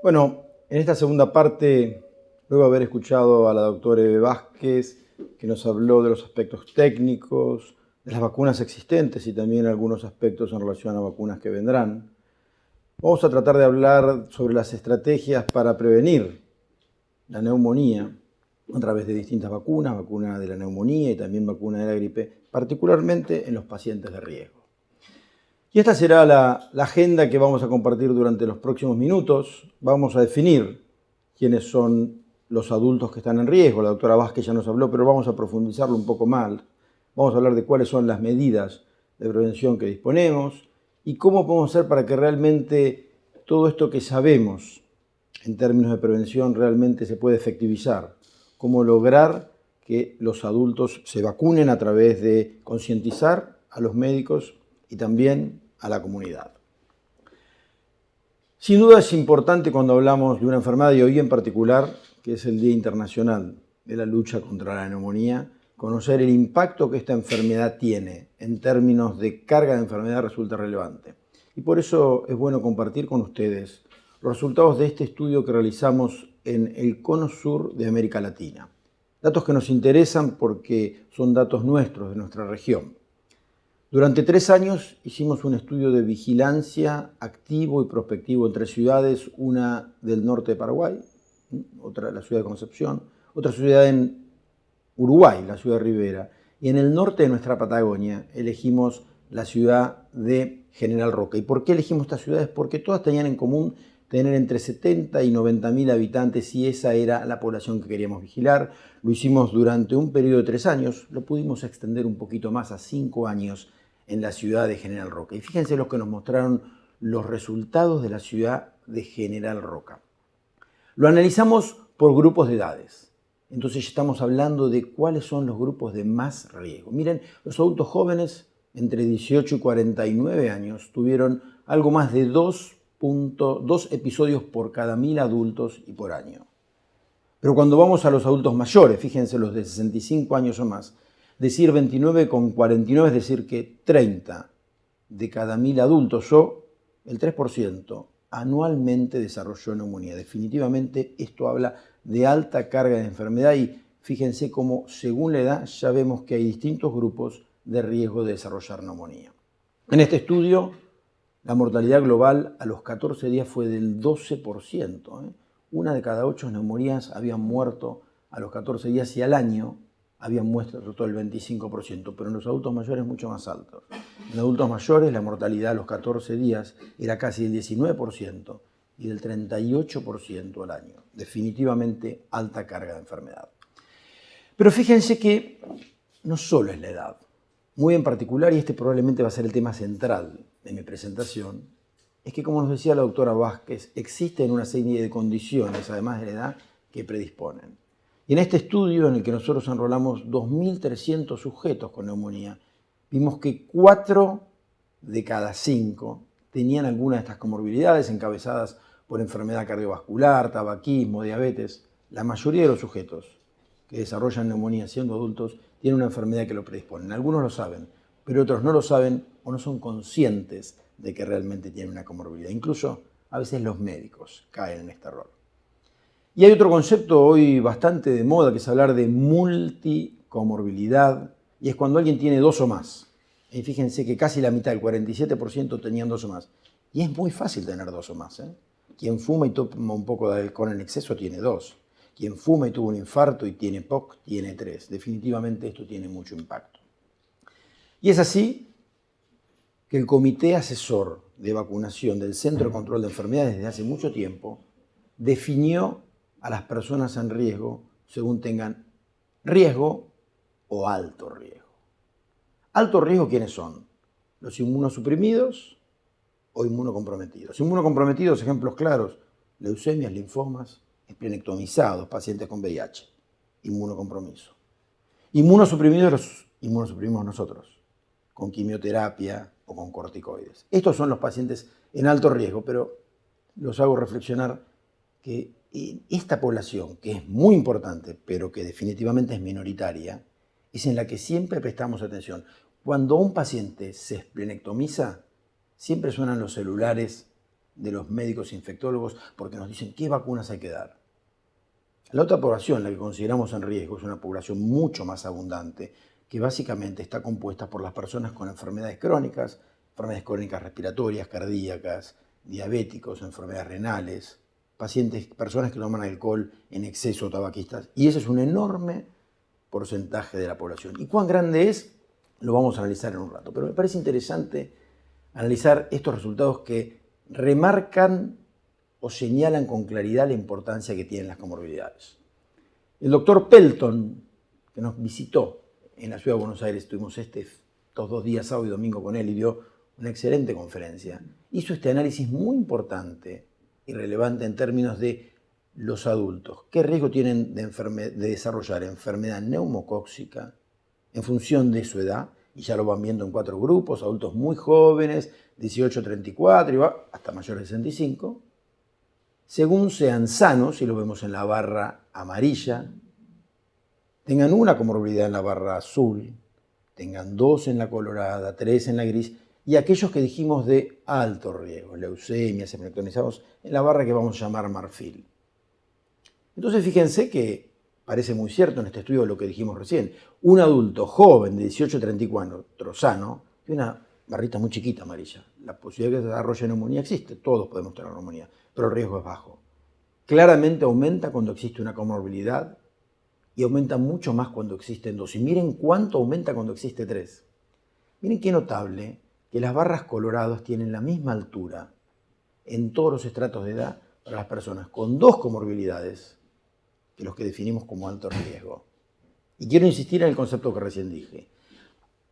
Bueno, en esta segunda parte, luego de haber escuchado a la doctora Eve Vázquez, que nos habló de los aspectos técnicos, de las vacunas existentes y también algunos aspectos en relación a vacunas que vendrán, vamos a tratar de hablar sobre las estrategias para prevenir la neumonía a través de distintas vacunas, vacuna de la neumonía y también vacuna de la gripe, particularmente en los pacientes de riesgo. Y esta será la agenda que vamos a compartir durante los próximos minutos. Vamos a definir quiénes son los adultos que están en riesgo. La doctora Vázquez ya nos habló, pero vamos a profundizarlo un poco más. Vamos a hablar de cuáles son las medidas de prevención que disponemos y cómo podemos hacer para que realmente todo esto que sabemos en términos de prevención realmente se pueda efectivizar. Cómo lograr que los adultos se vacunen a través de concientizar a los médicos y también a la comunidad. Sin duda es importante cuando hablamos de una enfermedad y hoy en particular, que es el Día Internacional de la Lucha contra la Neumonía, conocer el impacto que esta enfermedad tiene en términos de carga de enfermedad resulta relevante. Y por eso es bueno compartir con ustedes los resultados de este estudio que realizamos en el Cono Sur de América Latina. Datos que nos interesan porque son datos nuestros, de nuestra región. Durante 3 años hicimos un estudio de vigilancia activo y prospectivo en 3 ciudades, una del norte de Paraguay, otra la ciudad de Concepción, otra ciudad en Uruguay, la ciudad de Rivera, y en el norte de nuestra Patagonia elegimos la ciudad de General Roca. ¿Y por qué elegimos estas ciudades? Porque todas tenían en común tener entre 70 y 90 mil habitantes y esa era la población que queríamos vigilar. Lo hicimos durante un periodo de 3 años, lo pudimos extender un poquito más a 5 años en la ciudad de General Roca. Y fíjense lo que nos mostraron los resultados de la ciudad de General Roca. Lo analizamos por grupos de edades. Entonces ya estamos hablando de cuáles son los grupos de más riesgo. Miren, los adultos jóvenes entre 18 y 49 años tuvieron algo más de 2 episodios por cada 1000 adultos y por año. Pero cuando vamos a los adultos mayores, fíjense los de 65 años o más, decir 29,49 es decir que 30 de cada 1000 adultos o el 3% anualmente desarrolló neumonía. Definitivamente esto habla de alta carga de enfermedad y fíjense cómo según la edad ya vemos que hay distintos grupos de riesgo de desarrollar neumonía. En este estudio la mortalidad global a los 14 días fue del 12%. Una de cada 8 neumonías habían muerto a los 14 días y al año habían muerto el 25%, pero en los adultos mayores mucho más alto. En adultos mayores la mortalidad a los 14 días era casi del 19% y del 38% al año. Definitivamente alta carga de enfermedad. Pero fíjense que no solo es la edad. Muy en particular, y este probablemente va a ser el tema central de mi presentación, es que como nos decía la doctora Vázquez, existen una serie de condiciones, además de la edad, que predisponen. Y en este estudio, en el que nosotros enrolamos 2.300 sujetos con neumonía, vimos que 4 de cada 5 tenían alguna de estas comorbilidades encabezadas por enfermedad cardiovascular, tabaquismo, diabetes. La mayoría de los sujetos que desarrollan neumonía siendo adultos tienen una enfermedad que lo predispone. Algunos lo saben, pero otros no lo saben o no son conscientes de que realmente tienen una comorbilidad. Incluso a veces los médicos caen en este error. Y hay otro concepto hoy bastante de moda, que es hablar de multicomorbilidad, y es cuando alguien tiene 2 o más. Y fíjense que casi la mitad, el 47%, tenían 2 o más. Y es muy fácil tener 2 o más. Quien fuma y toma un poco de alcohol en exceso tiene 2. Quien fuma y tuvo un infarto y tiene POC tiene 3. Definitivamente esto tiene mucho impacto. Y es así que el Comité Asesor de Vacunación del Centro de Control de Enfermedades desde hace mucho tiempo definió a las personas en riesgo según tengan riesgo o alto riesgo. Alto riesgo, ¿quiénes son? Los inmunosuprimidos o inmunocomprometidos. Inmunocomprometidos, ejemplos claros, leucemias, linfomas, esplenectomizados, pacientes con VIH, inmunocompromiso. Inmunosuprimidos los inmunosuprimimos nosotros, con quimioterapia o con corticoides. Estos son los pacientes en alto riesgo, pero los hago reflexionar que esta población, que es muy importante, pero que definitivamente es minoritaria, es en la que siempre prestamos atención. Cuando un paciente se esplenectomiza, siempre suenan los celulares de los médicos infectólogos porque nos dicen qué vacunas hay que dar. La otra población, la que consideramos en riesgo, es una población mucho más abundante, que básicamente está compuesta por las personas con enfermedades crónicas respiratorias, cardíacas, diabéticos, enfermedades renales, personas que toman alcohol en exceso, tabaquistas, y ese es un enorme porcentaje de la población. ¿Y cuán grande es? Lo vamos a analizar en un rato, pero me parece interesante analizar estos resultados que remarcan o señalan con claridad la importancia que tienen las comorbilidades. El doctor Pelton, que nos visitó en la ciudad de Buenos Aires, estuvimos estos 2 días, sábado y domingo, con él y dio una excelente conferencia, hizo este análisis muy importante y relevante en términos de los adultos. ¿Qué riesgo tienen de desarrollar enfermedad neumocóxica en función de su edad? Y ya lo van viendo en 4 grupos: adultos muy jóvenes, 18 a 34 y va hasta mayores de 65. Según sean sanos, y lo vemos en la barra amarilla, tengan una comorbilidad en la barra azul, tengan 2 en la colorada, 3 en la gris, y aquellos que dijimos de alto riesgo, leucemia, semicronizados, en la barra que vamos a llamar marfil. Entonces fíjense que parece muy cierto en este estudio lo que dijimos recién. Un adulto joven de 18 a 34, sano, tiene una barrita muy chiquita amarilla. La posibilidad de que desarrolle neumonía existe, todos podemos tener neumonía, pero el riesgo es bajo. Claramente aumenta cuando existe una comorbilidad y aumenta mucho más cuando existen 2. Y miren cuánto aumenta cuando existe 3. Miren qué notable que las barras coloradas tienen la misma altura en todos los estratos de edad para las personas con 2 comorbilidades que los que definimos como alto riesgo. Y quiero insistir en el concepto que recién dije.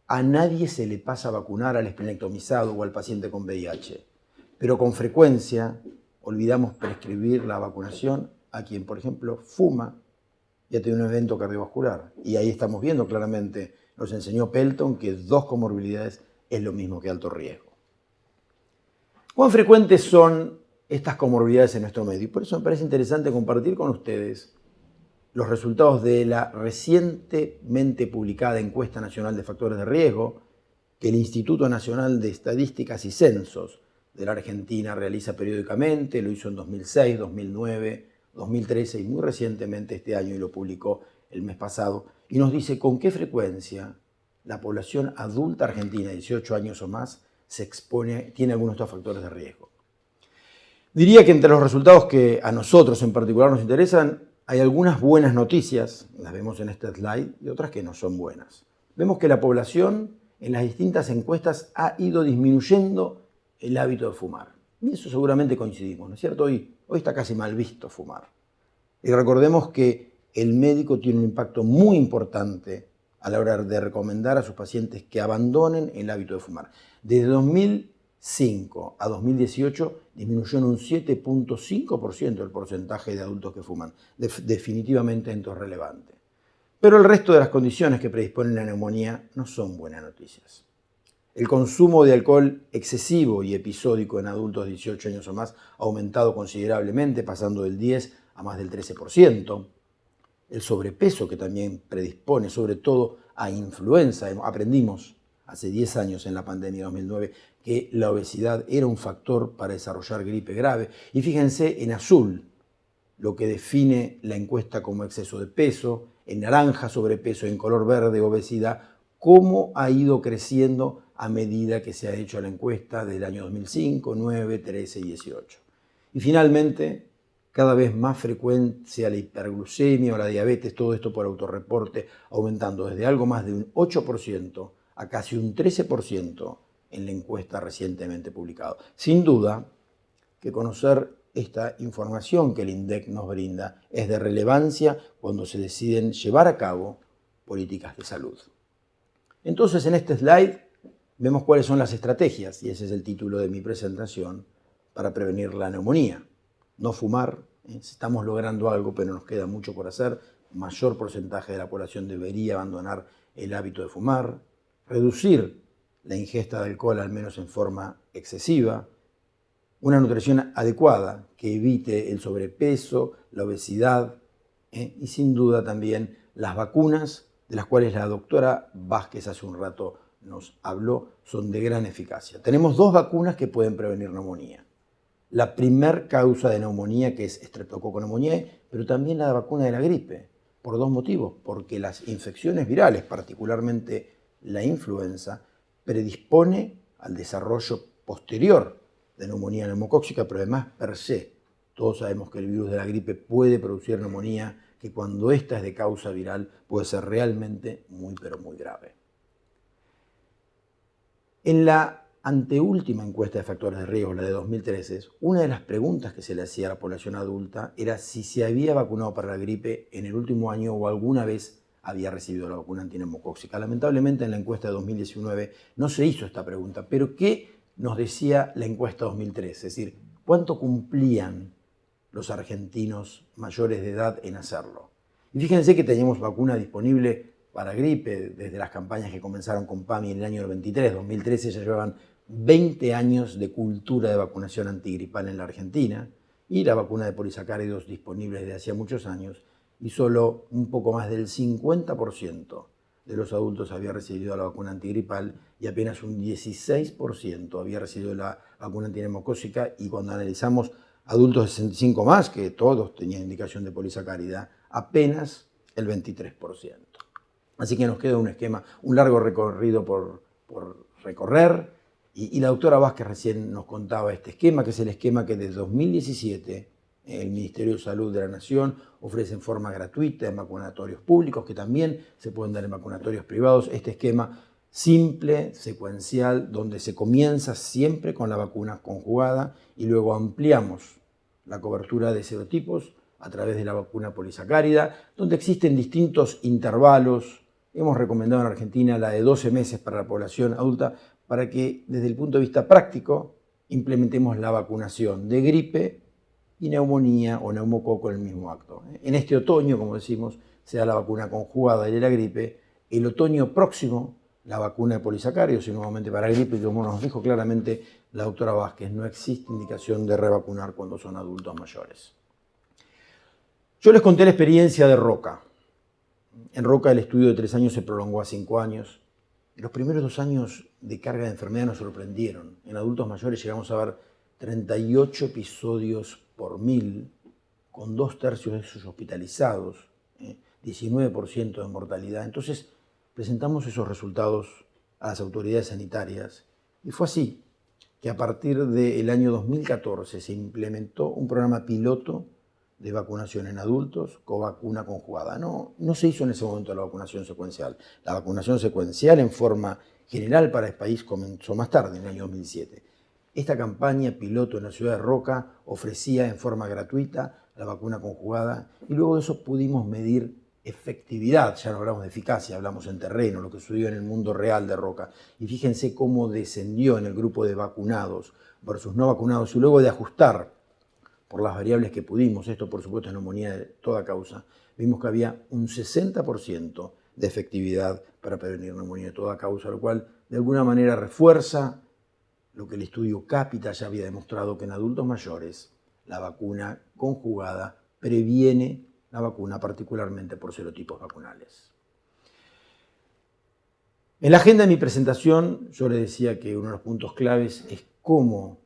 A nadie se le pasa a vacunar al esplenectomizado o al paciente con VIH, pero con frecuencia olvidamos prescribir la vacunación a quien, por ejemplo, fuma y ha tenido un evento cardiovascular. Y ahí estamos viendo claramente, nos enseñó Pelton, que 2 comorbilidades es lo mismo que alto riesgo. ¿Cuán frecuentes son estas comorbilidades en nuestro medio? Y por eso me parece interesante compartir con ustedes los resultados de la recientemente publicada Encuesta Nacional de Factores de Riesgo que el Instituto Nacional de Estadísticas y Censos de la Argentina realiza periódicamente. Lo hizo en 2006, 2009, 2013 y muy recientemente este año, y lo publicó el mes pasado, y nos dice con qué frecuencia la población adulta argentina de 18 años o más tiene algunos de estos factores de riesgo. Diría que entre los resultados que a nosotros en particular nos interesan, hay algunas buenas noticias, las vemos en este slide, y otras que no son buenas. Vemos que la población en las distintas encuestas ha ido disminuyendo el hábito de fumar. Y eso seguramente coincidimos, ¿no es cierto? Hoy está casi mal visto fumar. Y recordemos que el médico tiene un impacto muy importante a la hora de recomendar a sus pacientes que abandonen el hábito de fumar. Desde 2005 a 2018 disminuyó en un 7.5% el porcentaje de adultos que fuman. Definitivamente esto es relevante. Pero el resto de las condiciones que predisponen a neumonía no son buenas noticias. El consumo de alcohol excesivo y episódico en adultos de 18 años o más ha aumentado considerablemente, pasando del 10 a más del 13%. El sobrepeso, que también predispone sobre todo a influenza. Aprendimos hace 10 años en la pandemia de 2009 que la obesidad era un factor para desarrollar gripe grave. Y fíjense en azul lo que define la encuesta como exceso de peso, en naranja sobrepeso, en color verde obesidad, cómo ha ido creciendo a medida que se ha hecho la encuesta del año 2005, 9, 13 y 18. Y finalmente, cada vez más frecuencia la hiperglucemia o la diabetes, todo esto por autorreporte, aumentando desde algo más de un 8% a casi un 13% en la encuesta recientemente publicada. Sin duda que conocer esta información que el INDEC nos brinda es de relevancia cuando se deciden llevar a cabo políticas de salud. Entonces, en este slide vemos cuáles son las estrategias, y ese es el título de mi presentación, para prevenir la neumonía. No fumar, estamos logrando algo, pero nos queda mucho por hacer. Mayor porcentaje de la población debería abandonar el hábito de fumar. Reducir la ingesta de alcohol, al menos en forma excesiva. Una nutrición adecuada que evite el sobrepeso, la obesidad, y sin duda también las vacunas, de las cuales la doctora Vázquez hace un rato nos habló, son de gran eficacia. Tenemos 2 vacunas que pueden prevenir neumonía. la primer causa de neumonía, que es Streptococcus pneumoniae, pero también la vacuna de la gripe, por dos motivos. Porque las infecciones virales, particularmente la influenza, predispone al desarrollo posterior de neumonía neumocóxica, pero además per se. Todos sabemos que el virus de la gripe puede producir neumonía, que cuando esta es de causa viral puede ser realmente muy, pero muy grave. En la anteúltima encuesta de factores de riesgo, la de 2013, una de las preguntas que se le hacía a la población adulta era si se había vacunado para la gripe en el último año o alguna vez había recibido la vacuna antineumocóxica. Lamentablemente en la encuesta de 2019 no se hizo esta pregunta, pero ¿qué nos decía la encuesta 2013? Es decir, ¿cuánto cumplían los argentinos mayores de edad en hacerlo? Y fíjense que teníamos vacuna disponible para gripe desde las campañas que comenzaron con PAMI en el año 23, 2013 ya llevaban 20 años de cultura de vacunación antigripal en la Argentina y la vacuna de polisacáridos disponible desde hacía muchos años, y solo un poco más del 50% de los adultos había recibido la vacuna antigripal y apenas un 16% había recibido la vacuna antineumocócica, y cuando analizamos adultos de 65 más, que todos tenían indicación de polisacárida, apenas el 23%. Así que nos queda un esquema, un largo recorrido por recorrer, y la doctora Vázquez recién nos contaba este esquema, que es el esquema que desde 2017 el Ministerio de Salud de la Nación ofrece en forma gratuita en vacunatorios públicos, que también se pueden dar en vacunatorios privados. Este esquema simple, secuencial, donde se comienza siempre con la vacuna conjugada y luego ampliamos la cobertura de serotipos a través de la vacuna polisacárida, donde existen distintos intervalos. Hemos recomendado en Argentina la de 12 meses para la población adulta, para que desde el punto de vista práctico implementemos la vacunación de gripe y neumonía o neumococo en el mismo acto. En este otoño, como decimos, se da la vacuna conjugada de la gripe. El otoño próximo, la vacuna de polisacáridos y nuevamente para gripe, y como nos dijo claramente la doctora Vázquez, no existe indicación de revacunar cuando son adultos mayores. Yo les conté la experiencia de Roca. En Roca el estudio de 3 años se prolongó a 5 años. Los primeros 2 años de carga de enfermedad nos sorprendieron. En adultos mayores llegamos a ver 38 episodios por 1000, con 2/3 de esos hospitalizados, 19% de mortalidad. Entonces presentamos esos resultados a las autoridades sanitarias y fue así que a partir del año 2014 se implementó un programa piloto de vacunación en adultos con vacuna conjugada. No se hizo en ese momento la vacunación secuencial. La vacunación secuencial en forma general para el país comenzó más tarde, en el año 2007. Esta campaña piloto en la ciudad de Roca ofrecía en forma gratuita la vacuna conjugada y luego de eso pudimos medir efectividad. Ya no hablamos de eficacia, hablamos en terreno, lo que sucedió en el mundo real de Roca. Y fíjense cómo descendió en el grupo de vacunados versus no vacunados, y luego de ajustar por las variables que pudimos, esto por supuesto es neumonía de toda causa, vimos que había un 60% de efectividad para prevenir neumonía de toda causa, lo cual de alguna manera refuerza lo que el estudio Capita ya había demostrado, que en adultos mayores la vacuna conjugada previene la vacuna, particularmente por serotipos vacunales. En la agenda de mi presentación yo les decía que uno de los puntos claves es cómo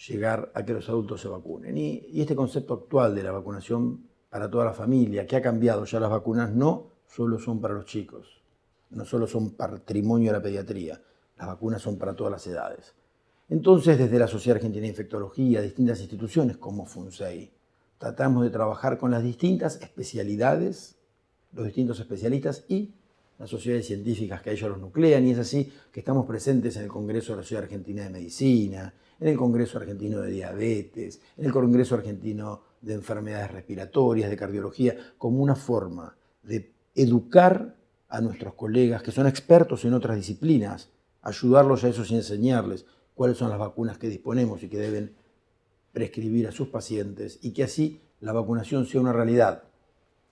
llegar a que los adultos se vacunen. Y este concepto actual de la vacunación para toda la familia, que ha cambiado, ya las vacunas no solo son para los chicos, no solo son patrimonio de la pediatría, las vacunas son para todas las edades. Entonces, desde la Sociedad Argentina de Infectología, distintas instituciones como FUNSEI, tratamos de trabajar con las distintas especialidades, los distintos especialistas y las sociedades científicas que a ellos los nuclean, y es así que estamos presentes en el Congreso de la Sociedad Argentina de Medicina, en el Congreso Argentino de Diabetes, en el Congreso Argentino de Enfermedades Respiratorias, de Cardiología, como una forma de educar a nuestros colegas que son expertos en otras disciplinas, ayudarlos a esos y enseñarles cuáles son las vacunas que disponemos y que deben prescribir a sus pacientes, y que así la vacunación sea una realidad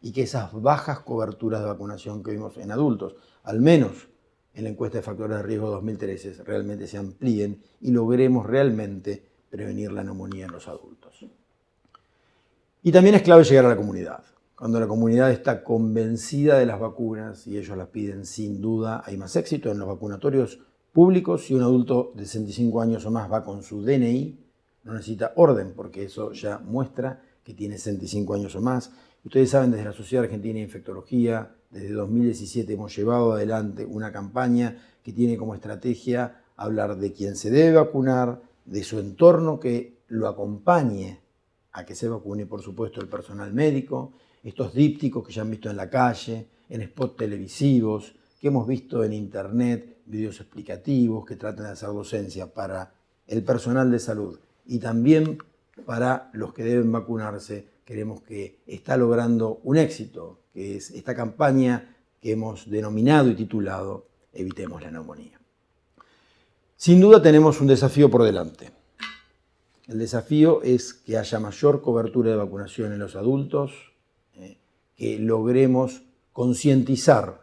y que esas bajas coberturas de vacunación que vimos en adultos, al menos en la encuesta de factores de riesgo 2013, realmente se amplíen y logremos realmente prevenir la neumonía en los adultos. Y también es clave llegar a la comunidad. Cuando la comunidad está convencida de las vacunas y ellos las piden sin duda, hay más éxito en los vacunatorios públicos. Si un adulto de 65 años o más va con su DNI no necesita orden, porque eso ya muestra que tiene 65 años o más. Ustedes saben, desde la Sociedad Argentina de Infectología, desde 2017 hemos llevado adelante una campaña que tiene como estrategia hablar de quién se debe vacunar, de su entorno que lo acompañe a que se vacune, por supuesto, el personal médico, estos dípticos que ya han visto en la calle, en spots televisivos, que hemos visto en internet, videos explicativos que tratan de hacer docencia para el personal de salud y también para los que deben vacunarse. Creemos que está logrando un éxito, que es esta campaña que hemos denominado y titulado Evitemos la neumonía. Sin duda tenemos un desafío por delante. El desafío es que haya mayor cobertura de vacunación en los adultos, que logremos concientizar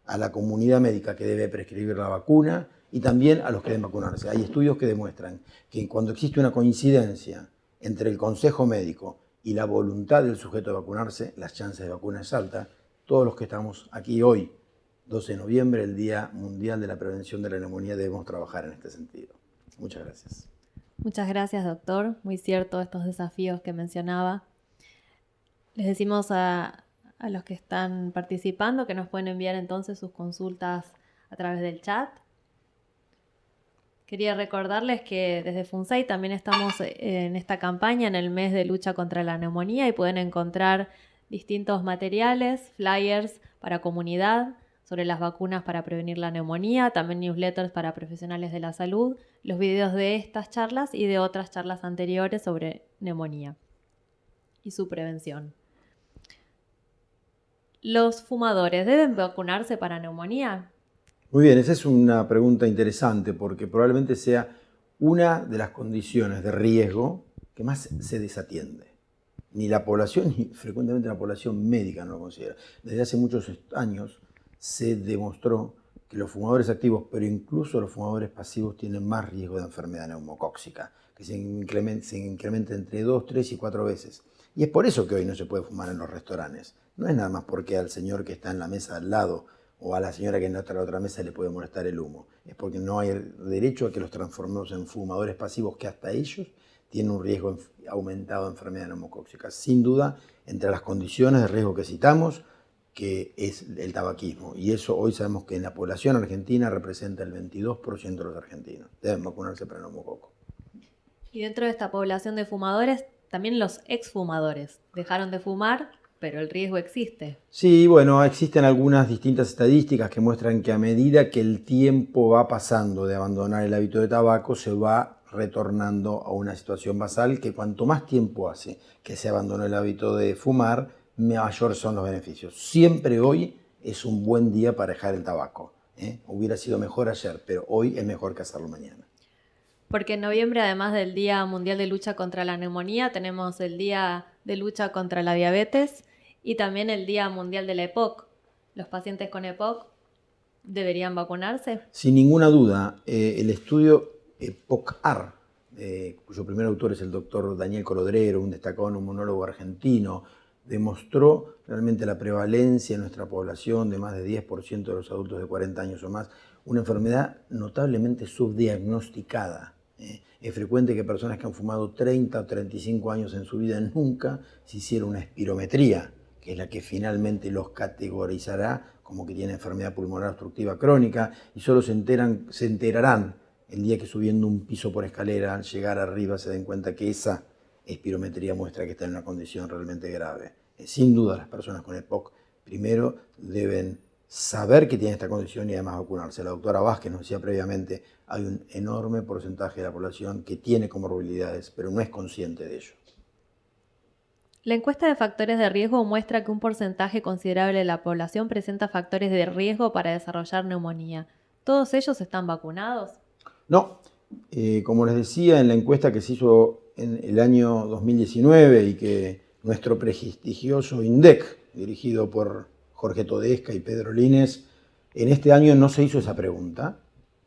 a la comunidad médica que debe prescribir la vacuna y también a los que deben vacunarse. Hay estudios que demuestran que cuando existe una coincidencia entre el consejo médico y la voluntad del sujeto de vacunarse, las chances de vacuna es alta. Todos los que estamos aquí hoy, 12 de noviembre, el Día Mundial de la Prevención de la Neumonía, debemos trabajar en este sentido. Muchas gracias. Muchas gracias, doctor. Muy cierto estos desafíos que mencionaba. Les decimos a los que están participando que nos pueden enviar entonces sus consultas a través del chat. Quería recordarles que desde FUNSAI también estamos en esta campaña en el mes de lucha contra la neumonía y pueden encontrar distintos materiales, flyers para comunidad sobre las vacunas para prevenir la neumonía, también newsletters para profesionales de la salud, los videos de estas charlas y de otras charlas anteriores sobre neumonía y su prevención. ¿Los fumadores deben vacunarse para neumonía? Muy bien, esa es una pregunta interesante porque probablemente sea una de las condiciones de riesgo que más se desatiende. Ni la población, ni frecuentemente la población médica no lo considera. Desde hace muchos años se demostró que los fumadores activos, pero incluso los fumadores pasivos, tienen más riesgo de enfermedad neumocóxica, que se incrementa entre 2, 3 y 4 veces. Y es por eso que hoy no se puede fumar en los restaurantes. No es nada más porque al señor que está en la mesa al lado o a la señora que está en la otra mesa le puede molestar el humo. Es porque no hay derecho a que los transformemos en fumadores pasivos, que hasta ellos tienen un riesgo aumentado de enfermedad neumocóxica. Sin duda, entre las condiciones de riesgo que citamos, que es el tabaquismo. Y eso hoy sabemos que en la población argentina representa el 22% de los argentinos. Deben vacunarse para el neumococo. Y dentro de esta población de fumadores, también los exfumadores dejaron de fumar, pero el riesgo existe. Sí, bueno, existen algunas distintas estadísticas que muestran que a medida que el tiempo va pasando de abandonar el hábito de tabaco, se va retornando a una situación basal que cuanto más tiempo hace que se abandonó el hábito de fumar, mayor son los beneficios. Siempre hoy es un buen día para dejar el tabaco. Hubiera sido mejor ayer, pero hoy es mejor que hacerlo mañana. Porque en noviembre, además del Día Mundial de Lucha contra la Neumonía, tenemos el Día de Lucha contra la Diabetes y también el Día Mundial de la EPOC. ¿Los pacientes con EPOC deberían vacunarse? Sin ninguna duda, el estudio EPOC-AR, cuyo primer autor es el doctor Daniel Colodrero, un destacado neumonólogo argentino, demostró realmente la prevalencia en nuestra población de más de 10% de los adultos de 40 años o más, una enfermedad notablemente subdiagnosticada. Es frecuente que personas que han fumado 30 o 35 años en su vida nunca se hicieron una espirometría, que es la que finalmente los categorizará como que tienen enfermedad pulmonar obstructiva crónica, y solo se enterarán el día que subiendo un piso por escalera, al llegar arriba, se den cuenta que esa espirometría muestra que está en una condición realmente grave. Sin duda, las personas con EPOC primero deben saber que tienen esta condición y además vacunarse. La doctora Vázquez nos decía previamente, hay un enorme porcentaje de la población que tiene comorbilidades, pero no es consciente de ello. La encuesta de factores de riesgo muestra que un porcentaje considerable de la población presenta factores de riesgo para desarrollar neumonía. ¿Todos ellos están vacunados? No. Como les decía, en la encuesta que se hizo en el año 2019 y que nuestro prestigioso INDEC, dirigido por Jorge Todesca y Pedro Lines, en este año no se hizo esa pregunta,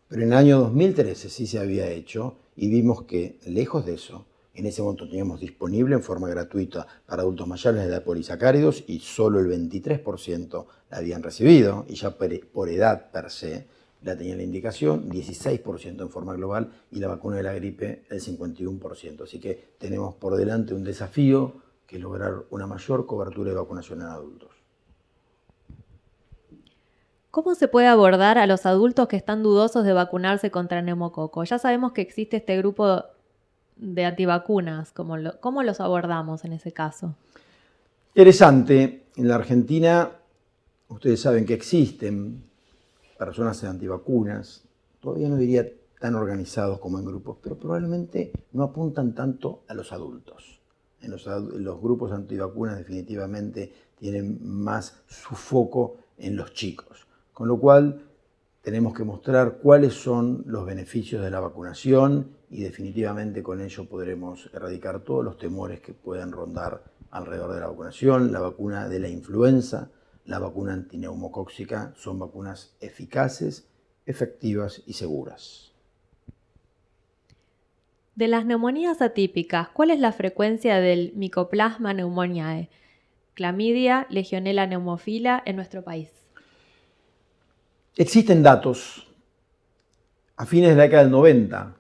pero en el año 2013 sí se había hecho y vimos que, lejos de eso, en ese momento teníamos disponible en forma gratuita para adultos mayores la de polisacáridos y solo el 23% la habían recibido, y ya por edad per se, la tenía la indicación, 16% en forma global, y la vacuna de la gripe el 51%. Así que tenemos por delante un desafío que es lograr una mayor cobertura de vacunación en adultos. ¿Cómo se puede abordar a los adultos que están dudosos de vacunarse contra neumococo? Ya sabemos que existe este grupo de antivacunas. ¿Cómo los abordamos en ese caso? Interesante, en la Argentina ustedes saben que existen personas antivacunas, todavía no diría tan organizados como en grupos, pero probablemente no apuntan tanto a los adultos. En los grupos antivacunas definitivamente tienen más su foco en los chicos, con lo cual tenemos que mostrar cuáles son los beneficios de la vacunación y definitivamente con ello podremos erradicar todos los temores que puedan rondar alrededor de la vacunación. La vacuna de la influenza, la vacuna antineumocóxica son vacunas eficaces, efectivas y seguras. De las neumonías atípicas, ¿cuál es la frecuencia del Mycoplasma pneumoniae, clamidia, legionela pneumophila en nuestro país? Existen datos. A fines de la década del 90,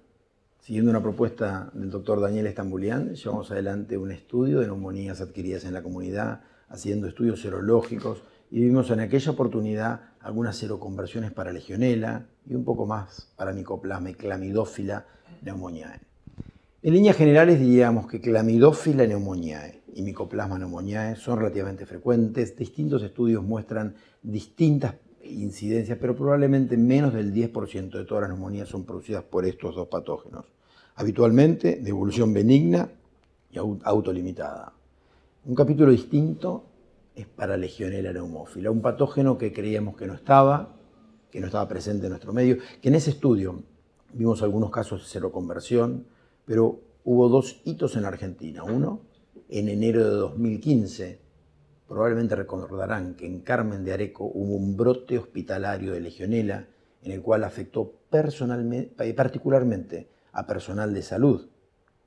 siguiendo una propuesta del doctor Daniel Estambulián, llevamos adelante un estudio de neumonías adquiridas en la comunidad, haciendo estudios serológicos, y vimos en aquella oportunidad algunas seroconversiones para legionela y un poco más para Mycoplasma y Clamidófila pneumoniae. En líneas generales diríamos que Clamidófila pneumoniae y Mycoplasma pneumoniae son relativamente frecuentes. Distintos estudios muestran distintas incidencias, pero probablemente menos del 10% de todas las neumonías son producidas por estos dos patógenos. Habitualmente de evolución benigna y autolimitada. Un capítulo distinto es para Legionella pneumófila, un patógeno que creíamos que no estaba presente en nuestro medio, que en ese estudio vimos algunos casos de seroconversión, pero hubo dos hitos en la Argentina. Uno, en enero de 2015, probablemente recordarán que en Carmen de Areco hubo un brote hospitalario de Legionella en el cual afectó particularmente a personal de salud.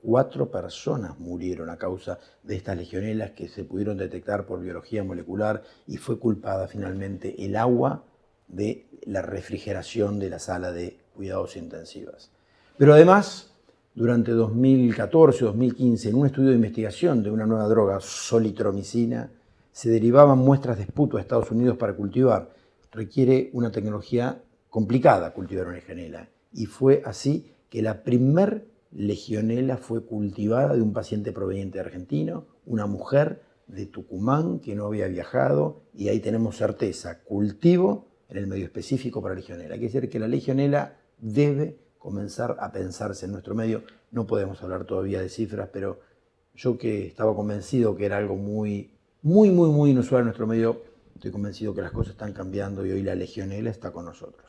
4 personas murieron a causa de estas legionelas que se pudieron detectar por biología molecular y fue culpada finalmente el agua de la refrigeración de la sala de cuidados intensivas. Pero además, durante 2014-2015, en un estudio de investigación de una nueva droga, solitromicina, se derivaban muestras de esputo a Estados Unidos para cultivar. Requiere una tecnología complicada cultivar una legionela. Y fue así que la primer legionela fue cultivada de un paciente proveniente de Argentina, una mujer de Tucumán que no había viajado, y ahí tenemos certeza, cultivo en el medio específico para legionela. Quiere decir que la legionela debe comenzar a pensarse en nuestro medio. No podemos hablar todavía de cifras, pero yo que estaba convencido que era algo muy inusual en nuestro medio, estoy convencido que las cosas están cambiando y hoy la legionela está con nosotros.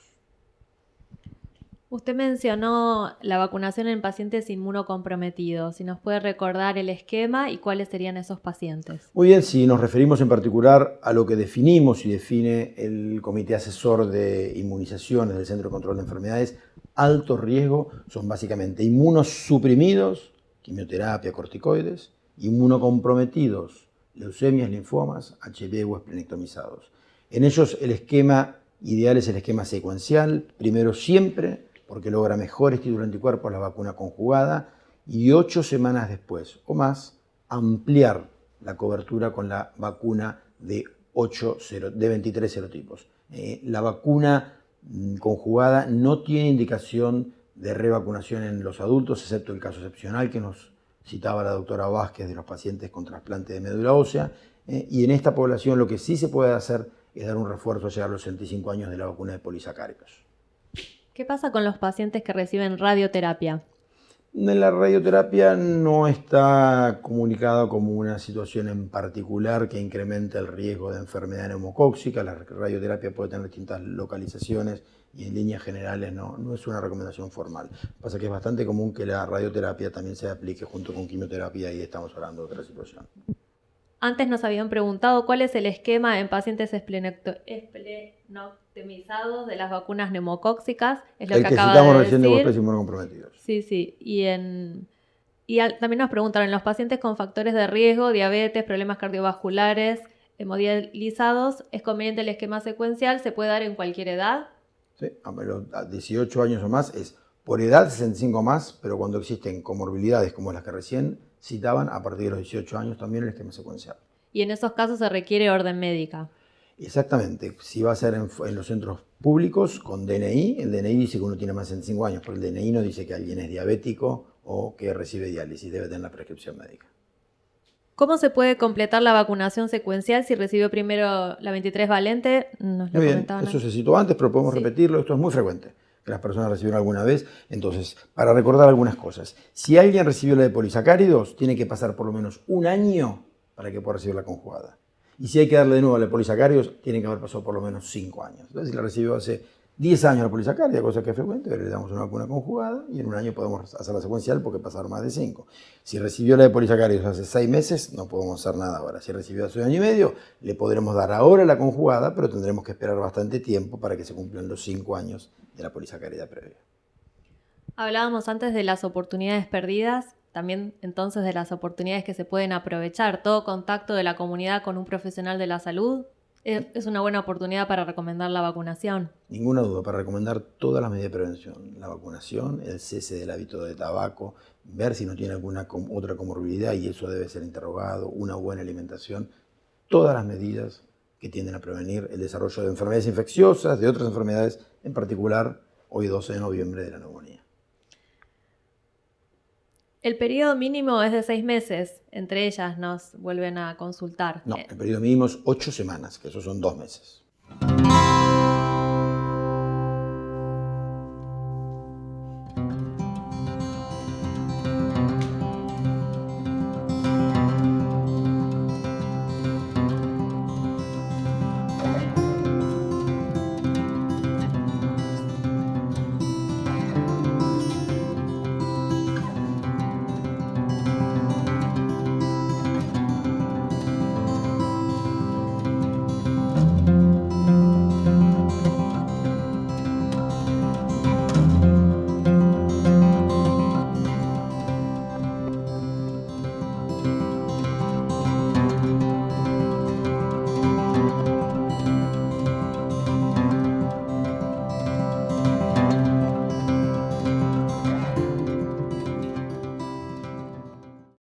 Usted mencionó la vacunación en pacientes inmunocomprometidos. Si nos puede recordar el esquema y cuáles serían esos pacientes. Muy bien, si nos referimos en particular a lo que definimos y define el Comité Asesor de Inmunizaciones del Centro de Control de Enfermedades, alto riesgo son básicamente inmunosuprimidos, quimioterapia, corticoides, inmunocomprometidos, leucemias, linfomas, HIV o esplenectomizados. En ellos el esquema ideal es el esquema secuencial, primero siempre, porque logra mejores títulos de anticuerpos la vacuna conjugada, y 8 semanas después o más ampliar la cobertura con la vacuna de 23 serotipos. La vacuna conjugada no tiene indicación de revacunación en los adultos, excepto el caso excepcional que nos citaba la doctora Vázquez de los pacientes con trasplante de médula ósea, y en esta población lo que sí se puede hacer es dar un refuerzo a llegar a los 65 años de la vacuna de polisacáridos. ¿Qué pasa con los pacientes que reciben radioterapia? La radioterapia no está comunicada como una situación en particular que incremente el riesgo de enfermedad neumocóxica. La radioterapia puede tener distintas localizaciones y en líneas generales no es una recomendación formal. Pasa que es bastante común que la radioterapia también se aplique junto con quimioterapia y estamos hablando de otra situación. Antes nos habían preguntado cuál es el esquema en pacientes esplenectomizados de las vacunas neumocóxicas. Es lo el que que acaba citamos de recién de decir. huéspedes inmunocomprometidos. Sí. También nos preguntaron, en los pacientes con factores de riesgo, diabetes, problemas cardiovasculares, hemodializados, ¿es conveniente el esquema secuencial? ¿Se puede dar en cualquier edad? ¿sí? A 18 años o más es por edad 65 más, pero cuando existen comorbilidades como las que recién citaban, a partir de los 18 años también el esquema secuencial. Y en esos casos se requiere orden médica. Exactamente, si va a ser en los centros públicos con DNI, el DNI dice que uno tiene más de 65 años, pero el DNI no dice que alguien es diabético o que recibe diálisis, debe tener la prescripción médica. ¿Cómo se puede completar la vacunación secuencial si recibió primero la 23 valente? Nos lo Muy bien, comentaban eso antes. se citó antes, pero podemos repetirlo, esto es muy frecuente, que las personas recibieron alguna vez. Entonces, para recordar algunas cosas, si alguien recibió la de polisacáridos, tiene que pasar por lo menos un año para que pueda recibir la conjugada. Y si hay que darle de nuevo la de polisacáridos, tiene que haber pasado por lo menos 5 años. Entonces, si la recibió hace 10 años la polisacárida, cosa que es frecuente, le damos una vacuna conjugada y en un año podemos hacer la secuencial porque pasaron más de 5. Si recibió la de polisacáridos hace 6 meses, no podemos hacer nada ahora. Si recibió hace 1 año y medio, le podremos dar ahora la conjugada, pero tendremos que esperar bastante tiempo para que se cumplan los 5 años de la polisacárida previa. Hablábamos antes de las oportunidades perdidas, también entonces de las oportunidades que se pueden aprovechar. Todo contacto de la comunidad con un profesional de la salud es una buena oportunidad para recomendar la vacunación. Ninguna duda, para recomendar todas las medidas de prevención, la vacunación, el cese del hábito de tabaco, ver si no tiene alguna otra comorbilidad y eso debe ser interrogado, una buena alimentación, todas las medidas que tienden a prevenir el desarrollo de enfermedades infecciosas, de otras enfermedades, en particular hoy 12 de noviembre de la neumonía. El periodo mínimo es de 6 meses, entre ellas nos vuelven a consultar. No, el periodo mínimo es 8 semanas, que eso son 2 meses.